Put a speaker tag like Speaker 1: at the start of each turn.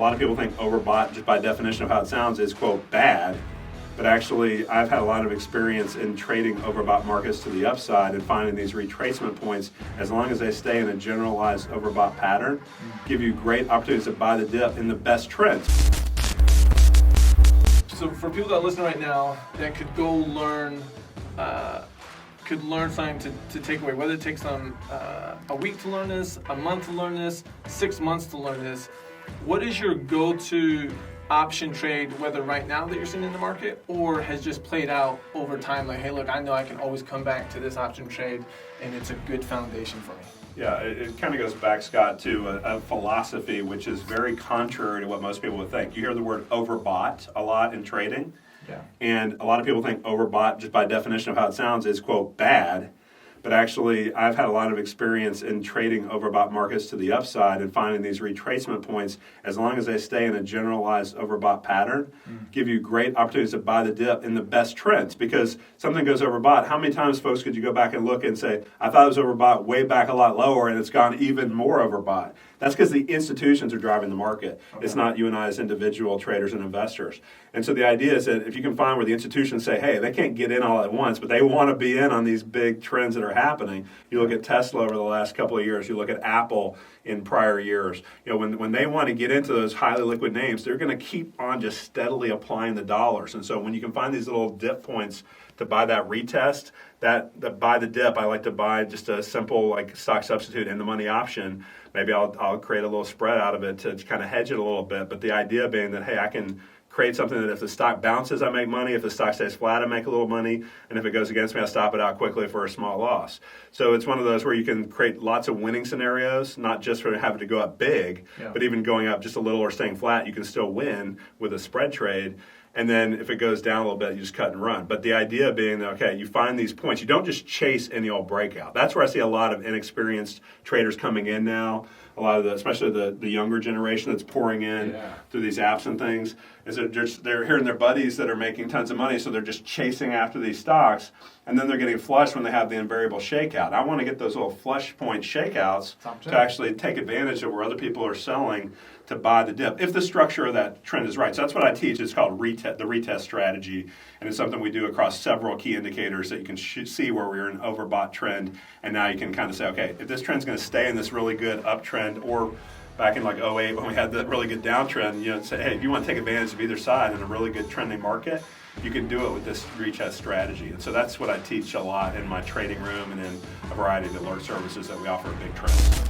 Speaker 1: lot of people think overbought, just by definition of how it sounds, is, quote, bad. But actually, I've had a lot of experience in trading overbought markets to the upside and finding these retracement points, as long as they stay in a generalized overbought pattern, give you great opportunities to buy the dip in the best trends.
Speaker 2: So for people that listen right now that could go learn, something to take away, whether it takes them a week to learn this, a month to learn this, 6 months to learn this, what is your go-to option trade, whether right now that you're seeing in the market or has just played out over time? Like, hey, look, I know I can always come back to this option trade and it's a good foundation for me.
Speaker 1: Yeah, it kind of goes back, Scott, to a philosophy which is very contrary to what most people would think. You hear the word overbought a lot in trading.
Speaker 2: Yeah.
Speaker 1: And a lot of people think overbought, just by definition of how it sounds, is, quote, bad. But actually, I've had a lot of experience in trading overbought markets to the upside and finding these retracement points, as long as they stay in a generalized overbought pattern, give you great opportunities to buy the dip in the best trends. Because something goes overbought, how many times, folks, could you go back and look and say, I thought it was overbought way back a lot lower and it's gone even more overbought? That's because the institutions are driving the market. Okay. It's not you and I as individual traders and investors. And so the idea is that if you can find where the institutions say, hey, they can't get in all at once, but they want to be in on these big trends that are happening. You look at Tesla over the last couple of years. You look at Apple in prior years. You know, when they want to get into those highly liquid names, they're going to keep on just steadily applying the dollars. And so when you can find these little dip points to buy that retest, that buy the dip, I like to buy just a simple like stock substitute in the money option. Maybe I'll create a little spread out of it to kind of hedge it a little bit. But the idea being that, hey, I can create something that if the stock bounces, I make money. If the stock stays flat, I make a little money. And if it goes against me, I stop it out quickly for a small loss. So it's one of those where you can create lots of winning scenarios, not just for having to go up big, but even going up just a little or staying flat, you can still win with a spread trade. And then if it goes down a little bit, you just cut and run. But the idea being that, okay, you find these points. You don't just chase any old breakout. That's where I see a lot of inexperienced traders coming in now. A lot of especially the younger generation that's pouring in through these apps and things, is that they're hearing their buddies that are making tons of money, so they're just chasing after these stocks, and then they're getting flushed when they have the invariable shakeout. I want to get those little flush point shakeouts to actually take advantage of where other people are selling to buy the dip, if the structure of that trend is right. So that's what I teach. It's called the retest strategy, and it's something we do across several key indicators that you can see where we're in an overbought trend, and now you can kind of say, okay, if this trend's going to stay in this really good uptrend, or back in like 08 when we had that really good downtrend, you know, say, hey, if you want to take advantage of either side in a really good trending market, you can do it with this retest strategy. And so that's what I teach a lot in my trading room and in a variety of alert services that we offer at Big Trends.